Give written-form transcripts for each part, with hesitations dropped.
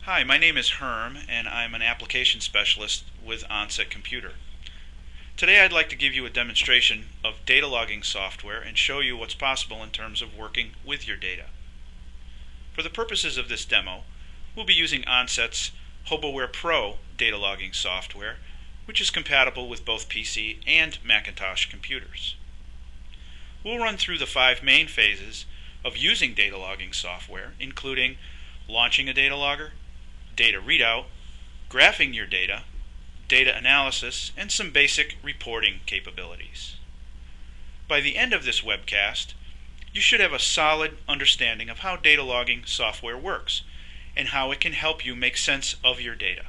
Hi, my name is Herm, and I'm an application specialist with Onset Computer. Today I'd like to give you a demonstration of data logging software and show you what's possible in terms of working with your data. For the purposes of this demo, we'll be using Onset's HOBOware Pro data logging software, which is compatible with both PC and Macintosh computers. We'll run through the 5 main phases of using data logging software, including launching a data logger, data readout, graphing your data, data analysis, and some basic reporting capabilities. By the end of this webcast, you should have a solid understanding of how data logging software works and how it can help you make sense of your data.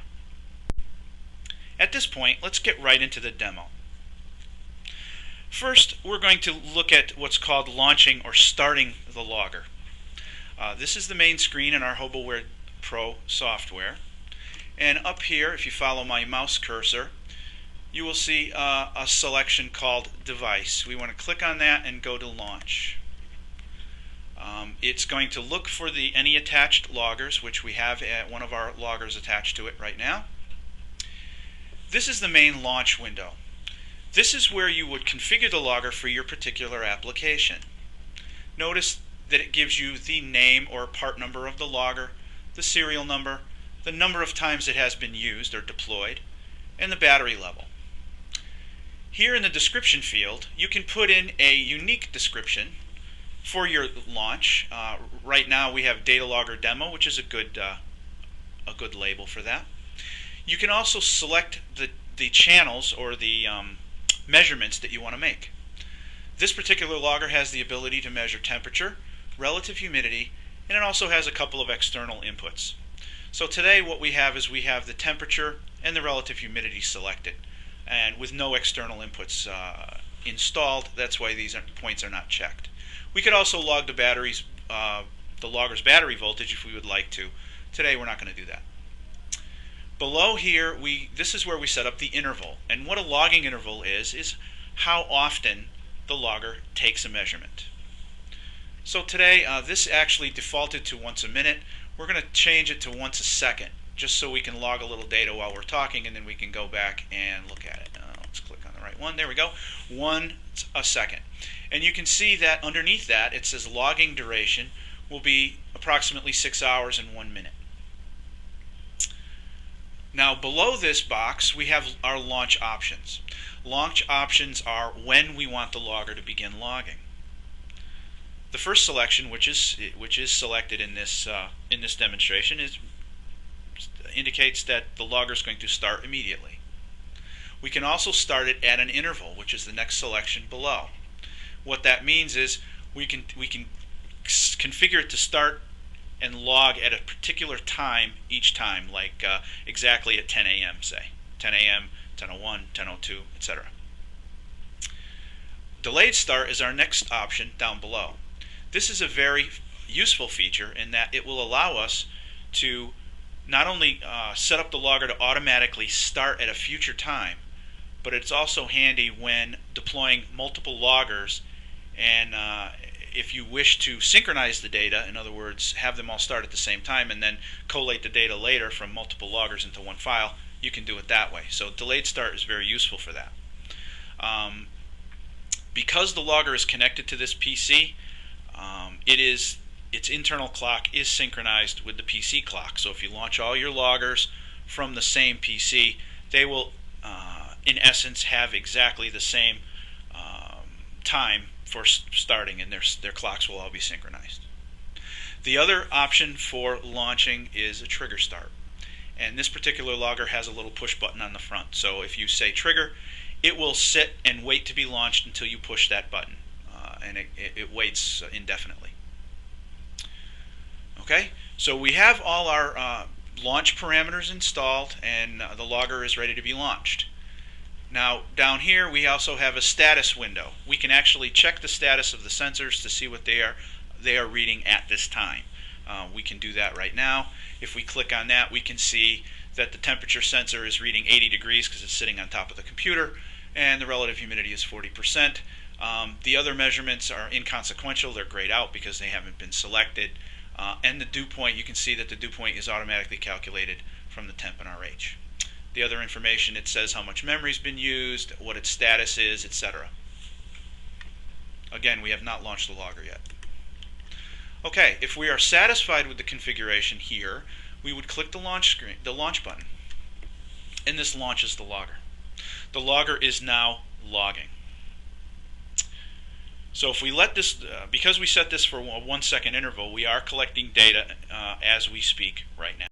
At this point, let's get right into the demo. First, we're going to look at what's called launching or starting the logger. This is the main screen in our HOBOware Pro software, and up here, if you follow my mouse cursor, you will see a selection called Device. We want to click on that and go to Launch. It's going to look for any attached loggers, which we have one of our loggers attached to it right now. This is the main launch window. This is where you would configure the logger for your particular application. Notice that it gives you the name or part number of the logger, the serial number, the number of times it has been used or deployed, and the battery level. Here in the description field, you can put in a unique description for your launch. Right now we have Data Logger Demo, which is a good label for that. You can also select the channels or the measurements that you want to make. This particular logger has the ability to measure temperature, relative humidity, and it also has a couple of external inputs. So today what we have is we have the temperature and the relative humidity selected, and with no external inputs installed. That's why these points are not checked. We could also log the logger's battery voltage if we would like to. Today we're not going to do that. Below here, this is where we set up the interval, and what a logging interval is how often the logger takes a measurement. So today, this actually defaulted to once a minute. We're going to change it to once a second, just so we can log a little data while we're talking, and then we can go back and look at it. Let's click on the right one. There we go. 1 second. And you can see that underneath that, it says logging duration will be approximately 6 hours and 1 minute. Now below this box, we have our launch options. Launch options are when we want the logger to begin logging. The first selection, which is selected in this demonstration, indicates that the logger is going to start immediately. We can also start it at an interval, which is the next selection below. What that means is we can configure it to start and log at a particular time each time, like exactly at 10 a.m. say 10 a.m., 10:01, 10:02, etc. Delayed start is our next option down below. This is a very useful feature in that it will allow us to not only set up the logger to automatically start at a future time, but it's also handy when deploying multiple loggers, and if you wish to synchronize the data, in other words, have them all start at the same time and then collate the data later from multiple loggers into one file, you can do it that way. So delayed start is very useful for that. Because the logger is connected to this PC, its internal clock is synchronized with the PC clock. So if you launch all your loggers from the same PC, they will, in essence, have exactly the same time for starting, and their clocks will all be synchronized. The other option for launching is a trigger start. And this particular logger has a little push button on the front. So if you say trigger, it will sit and wait to be launched until you push that button. And it waits indefinitely. Okay, so we have all our launch parameters installed, and the logger is ready to be launched. Now down here we also have a status window. We can actually check the status of the sensors to see what they are reading at this time. We can do that right now. If we click on that, we can see that the temperature sensor is reading 80 degrees because it's sitting on top of the computer, and the relative humidity is 40%. The other measurements are inconsequential. They're grayed out because they haven't been selected. And the dew point, you can see that the dew point is automatically calculated from the temp and RH. The other information, it says how much memory's been used, what its status is, etc. Again, we have not launched the logger yet. Okay, if we are satisfied with the configuration here, we would click the launch button, and this launches the logger. The logger is now logging. So if we let this, because we set this for a 1 second interval, we are collecting data as we speak right now.